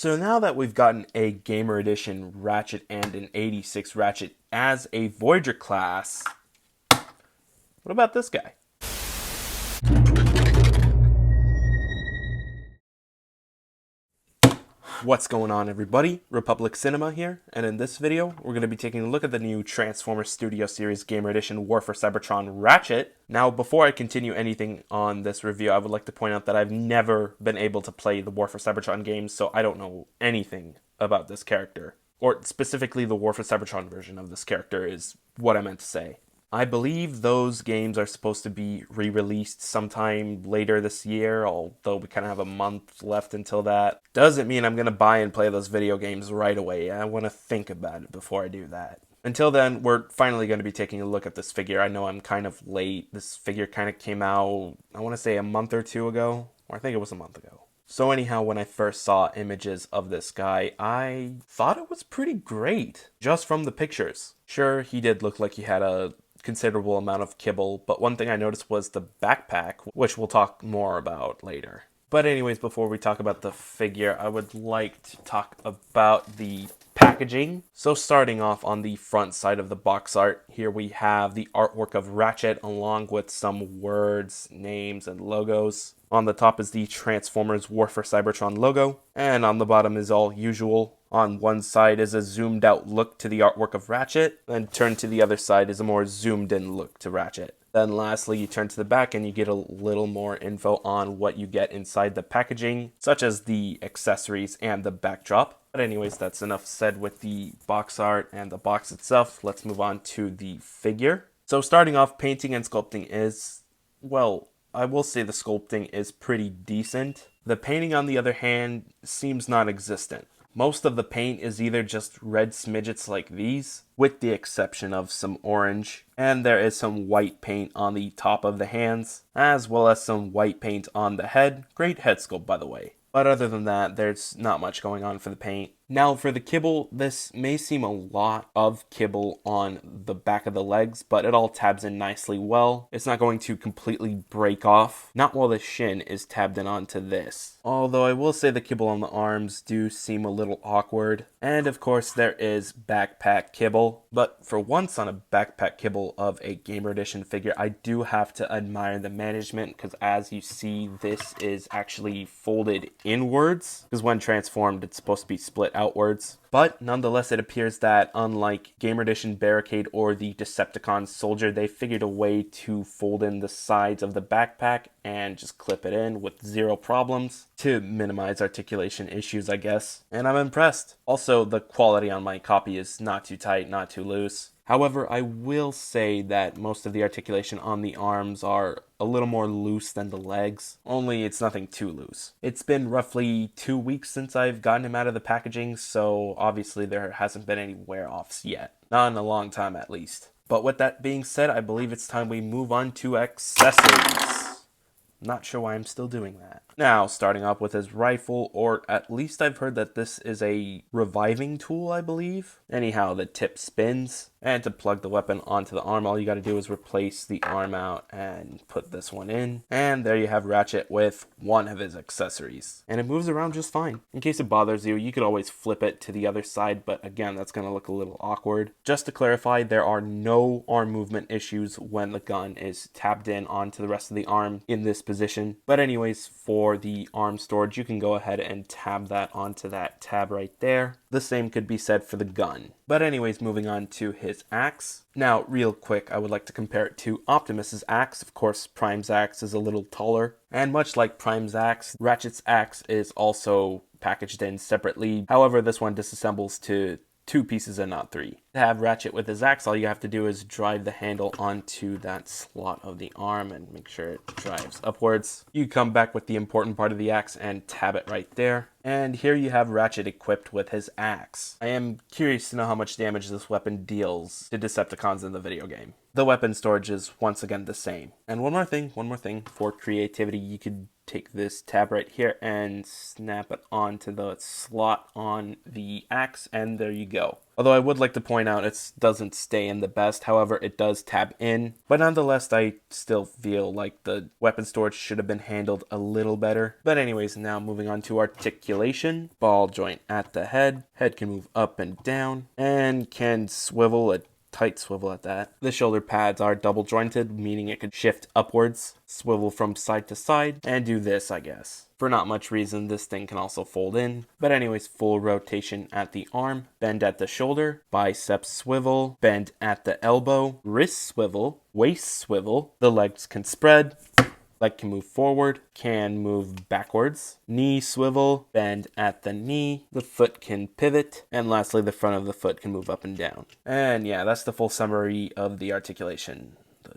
So now that we've gotten a Gamer Edition Ratchet and an 86 Ratchet as a Voyager class, what about this guy? What's going on, everybody? Republic Cinema here, and in this video, we're going to be taking a look at the new Transformers Studio Series Gamer Edition War for Cybertron Ratchet. Now, before I continue anything on this review, I would like to point out that I've never been able to play the War for Cybertron games, so I don't know anything about this character. Or specifically, the War for Cybertron version of this character is what I meant to say. I believe those games are supposed to be re-released sometime later this year, although we kind of have a month left until that. Doesn't mean I'm going to buy and play those video games right away. I want to think about it before I do that. Until then, we're finally going to be taking a look at this figure. I know I'm kind of late. This figure kind of came out, I want to say a month or two ago, or I think it was a month ago. So anyhow, when I first saw images of this guy, I thought it was pretty great, just from the pictures. Sure, he did look like he had a considerable amount of kibble, but one thing I noticed was the backpack, which we'll talk more about later. But anyways, before we talk about the figure, I would like to talk about the packaging. So starting off on the front side of the box art, here we have the artwork of Ratchet along with some words, names, and logos. On the top is the Transformers War for Cybertron logo, and on the bottom is all usual. On one side is a zoomed out look to the artwork of Ratchet, then turn to the other side is a more zoomed in look to Ratchet. Then lastly, you turn to the back and you get a little more info on what you get inside the packaging, such as the accessories and the backdrop. But anyways, that's enough said with the box art and the box itself. Let's move on to the figure. So starting off, painting and sculpting is, well, I will say the sculpting is pretty decent. The painting, on the other hand, seems non-existent. Most of the paint is either just red smidgets like these, with the exception of some orange, and there is some white paint on the top of the hands, as well as some white paint on the head. Great head sculpt, by the way. But other than that, there's not much going on for the paint. Now for the kibble, this may seem a lot of kibble on the back of the legs, but it all tabs in nicely well. It's not going to completely break off, not while the shin is tabbed in onto this. Although I will say the kibble on the arms do seem a little awkward. And of course there is backpack kibble, but for once on a backpack kibble of a Gamer Edition figure, I do have to admire the management, because as you see, this is actually folded inwards, because when transformed it's supposed to be split outwards. But nonetheless, it appears that unlike Gamer Edition Barricade or the Decepticon Soldier, they figured a way to fold in the sides of the backpack and just clip it in with zero problems to minimize articulation issues, I guess. And I'm impressed. Also, the quality on my copy is not too tight, not too loose. However, I will say that most of the articulation on the arms are a little more loose than the legs, only it's nothing too loose. It's been roughly 2 weeks since I've gotten him out of the packaging, so obviously there hasn't been any wear-offs yet. Not in a long time, at least. But with that being said, I believe it's time we move on to accessories. Not sure why I'm still doing that. Now, starting off with his rifle, or at least I've heard that this is a reviving tool, I believe. Anyhow, the tip spins, and to plug the weapon onto the arm, all you gotta do is replace the arm out and put this one in. And there you have Ratchet with one of his accessories. And it moves around just fine. In case it bothers you, you could always flip it to the other side, but again, that's gonna look a little awkward. Just to clarify, there are no arm movement issues when the gun is tabbed in onto the rest of the arm in this position. But anyways, for the arm storage, you can go ahead and tab that onto that tab right there. The same could be said for the gun. But anyways, moving on to his axe. Now, real quick, I would like to compare it to Optimus's axe. Of course, Prime's axe is a little taller. And much like Prime's axe, Ratchet's axe is also packaged in separately. However, this one disassembles to 2 pieces and not 3. To have Ratchet with his axe, all you have to do is drive the handle onto that slot of the arm and make sure it drives upwards. You come back with the important part of the axe and tab it right there. And here you have Ratchet equipped with his axe. I am curious to know how much damage this weapon deals to Decepticons in the video game. The weapon storage is once again the same. And one more thing, for creativity, you could take this tab right here and snap it onto the slot on the axe, and there you go. Although I would like to point out it doesn't stay in the best, however it does tab in, but nonetheless I still feel like the weapon storage should have been handled a little better. But anyways, now moving on to articulation. Ball joint at the head. Head can move up and down and can swivel, a tight swivel at that. The shoulder pads are double jointed, meaning it could shift upwards, swivel from side to side, and do this, I guess. For not much reason, this thing can also fold in. But anyways, full rotation at the arm, bend at the shoulder, bicep swivel, bend at the elbow, wrist swivel, waist swivel. The legs can spread. Leg can move forward, can move backwards, knee swivel, bend at the knee, the foot can pivot, and lastly the front of the foot can move up and down. And yeah, that's the full summary of the articulation. The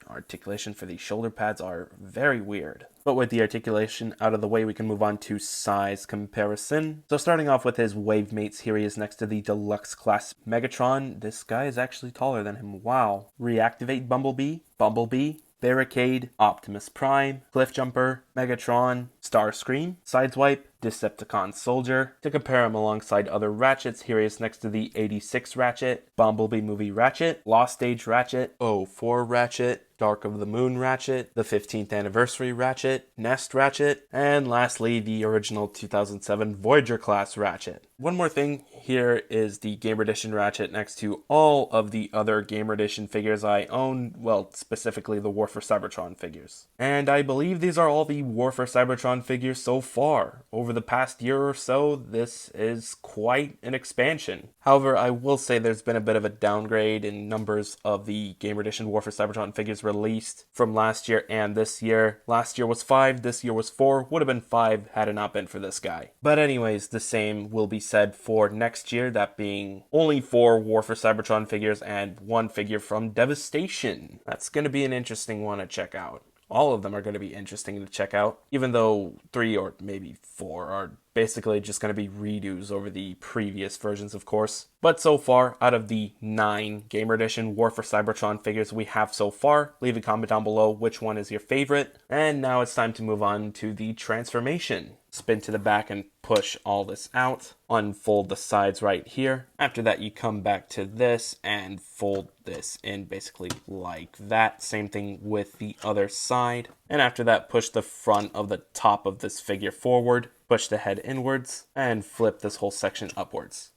articulation for the shoulder pads are very weird. But with the articulation out of the way, we can move on to size comparison. So starting off with his wave mates, here he is next to the deluxe class Megatron. This guy is actually taller than him, wow. Reactivate Bumblebee, Barricade, Optimus Prime, Cliffjumper, Megatron, Starscream, Sideswipe, Decepticon Soldier. To compare him alongside other Ratchets, here he is next to the 86 Ratchet, Bumblebee Movie Ratchet, Lost Age Ratchet, 04 Ratchet, Dark of the Moon Ratchet, the 15th Anniversary Ratchet, Nest Ratchet, and lastly the original 2007 Voyager class Ratchet. One more thing, here is the Gamer Edition Ratchet next to all of the other Gamer Edition figures I own, well, specifically the War for Cybertron figures. And I believe these are all the War for Cybertron figures so far. Over the past year or so, this is quite an expansion. However, I will say there's been a bit of a downgrade in numbers of the Gamer Edition War for Cybertron figures released from last year and this year. Last year was 5, this year was 4, would have been 5 had it not been for this guy. But anyways, the same will be said for next year, that being only 4 War for Cybertron figures and 1 figure from Devastation. That's going to be an interesting one to check out. All of them are going to be interesting to check out, even though 3 or maybe 4 are basically just going to be redos over the previous versions, of course. But so far, out of the 9 Gamer Edition War for Cybertron figures we have so far, leave a comment down below which one is your favorite. And now it's time to move on to the transformation. Spin to the back and push all this out. Unfold the sides right here. After that, you come back to this and fold this in basically like that. Same thing with the other side. And after that, push the front of the top of this figure forward. Push the head inwards and flip this whole section upwards.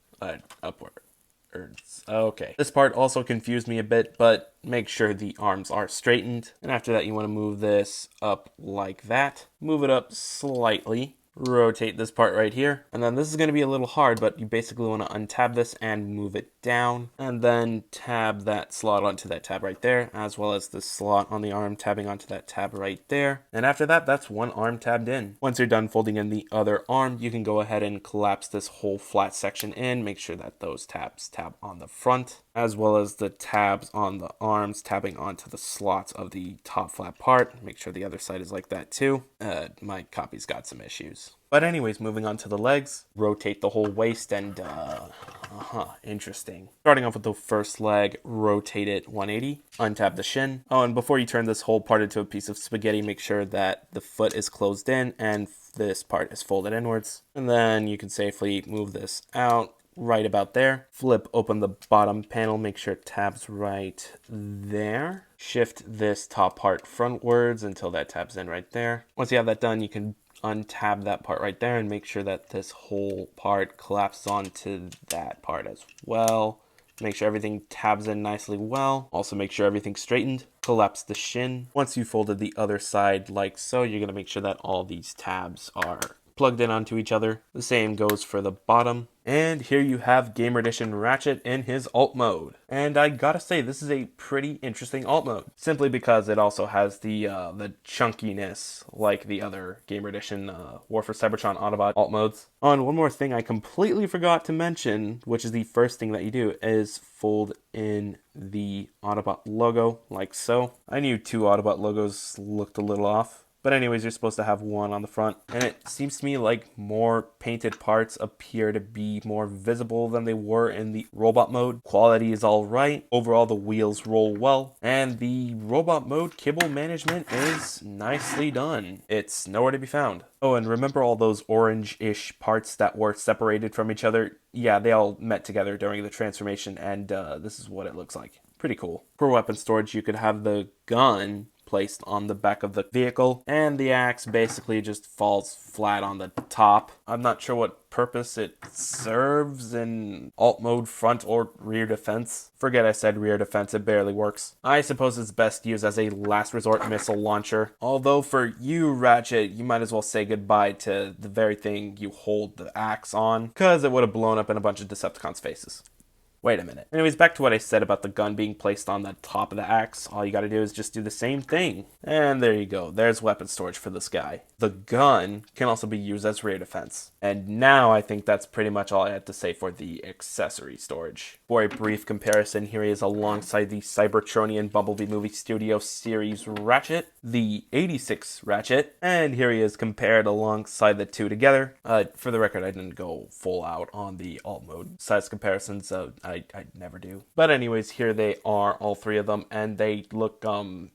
Okay. This part also confused me a bit, but make sure the arms are straightened. And after that, you want to move this up like that. Move it up slightly. Rotate this part right here, and then this is going to be a little hard, but you basically want to untab this and move it down, and then tab that slot onto that tab right there, as well as the slot on the arm tabbing onto that tab right there. And after that, that's one arm tabbed in. Once you're done folding in the other arm, you can go ahead and collapse this whole flat section in. Make sure that those tabs tab on the front, as well as the tabs on the arms tabbing onto the slots of the top flat part. Make sure the other side is like that too. My copy's got some issues. But anyways, moving on to the legs, rotate the whole waist and, interesting. Starting off with the first leg, rotate it 180, untab the shin. Oh, and before you turn this whole part into a piece of spaghetti, make sure that the foot is closed in and this part is folded inwards. And then you can safely move this out right about there. Flip open the bottom panel, make sure it tabs right there. Shift this top part frontwards until that tabs in right there. Once you have that done, you can untab that part right there and make sure that this whole part collapses onto that part as well. Make sure everything tabs in nicely well. Also make sure everything's straightened. Collapse the shin. Once you folded the other side like so, you're going to make sure that all these tabs are plugged in onto each other. The same goes for the bottom. And here you have Gamer Edition Ratchet in his alt mode. And I gotta say, this is a pretty interesting alt mode, simply because it also has the chunkiness like the other Gamer Edition War for Cybertron Autobot alt modes. Oh, and one more thing I completely forgot to mention, which is the first thing that you do, is fold in the Autobot logo like so. I knew 2 Autobot logos looked a little off, But anyways, you're supposed to have one on the front. And it seems to me like more painted parts appear to be more visible than they were in the robot mode. Quality is all right. Overall, the wheels roll well. And the robot mode kibble management is nicely done. It's nowhere to be found. Oh, and remember all those orange-ish parts that were separated from each other? Yeah, they all met together during the transformation, and this is what it looks like. Pretty cool. For weapon storage, you could have the gun placed on the back of the vehicle, and the axe basically just falls flat on the top. I'm not sure what purpose it serves in alt mode front or rear defense. Forget I said rear defense, it barely works. I suppose it's best used as a last resort missile launcher. Although for you, Ratchet, you might as well say goodbye to the very thing you hold the axe on, because it would have blown up in a bunch of Decepticons' faces. Wait a minute. Anyways, back to what I said about the gun being placed on the top of the axe. All you gotta do is just do the same thing. And there you go. There's weapon storage for this guy. The gun can also be used as rear defense. And now I think that's pretty much all I had to say for the accessory storage. For a brief comparison, here he is alongside the Cybertronian Bumblebee Movie Studio Series Ratchet, the 86 Ratchet, and here he is compared alongside the two together. For the record, I didn't go full out on the alt mode size comparisons. I never do. But anyways, here they are, all three of them, and they look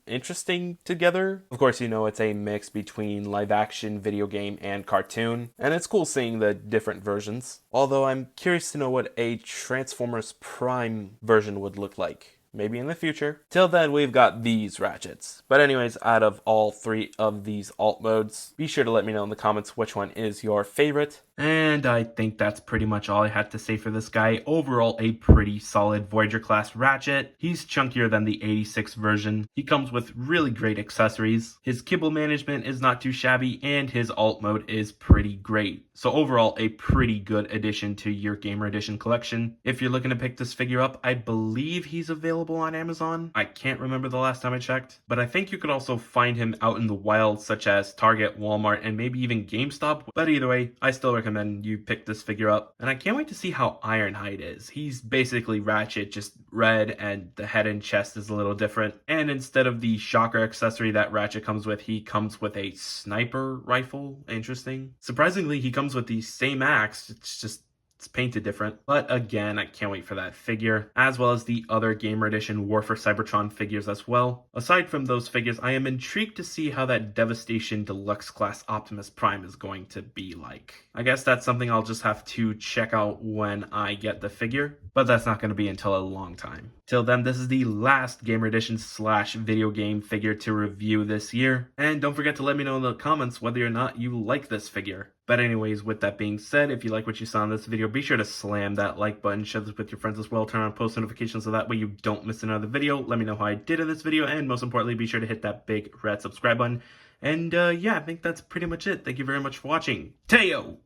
interesting together. Of course, you know, it's a mix between live action, video game, and cartoon, and it's cool seeing the different versions. Although I'm curious to know what a Transformers Prime version would look like. Maybe in the future. Till then, we've got these Ratchets. But anyways, out of all three of these alt modes, be sure to let me know in the comments which one is your favorite. And I think that's pretty much all I had to say for this guy. Overall, a pretty solid Voyager class Ratchet. He's chunkier than the 86 version. He comes with really great accessories. His kibble management is not too shabby, and his alt mode is pretty great. So overall, a pretty good addition to your Gamer Edition collection. If you're looking to pick this figure up, I believe he's available on Amazon. I can't remember the last time I checked, but I think you could also find him out in the wild, such as Target, Walmart, and maybe even GameStop. But either way, I still recommend you pick this figure up. And I can't wait to see how Ironhide is. He's basically Ratchet, just red, and the head and chest is a little different. And instead of the shocker accessory that Ratchet comes with, he comes with a sniper rifle. Interesting. Surprisingly, he comes with the same axe. It's painted different. But again, I can't wait for that figure, as well as the other Gamer Edition War for Cybertron figures as well. Aside from those figures, I am intrigued to see how that Devastation Deluxe class Optimus Prime is going to be like. I guess that's something I'll just have to check out when I get the figure, but that's not going to be until a long time. Till then, this is the last Gamer Edition / video game figure to review this year. And don't forget to let me know in the comments whether or not you like this figure. But anyways, with that being said, if you like what you saw in this video, be sure to slam that like button, share this with your friends as well, turn on post notifications so that way you don't miss another video. Let me know how I did in this video, and most importantly, be sure to hit that big red subscribe button. And yeah, I think that's pretty much it. Thank you very much for watching. Teo!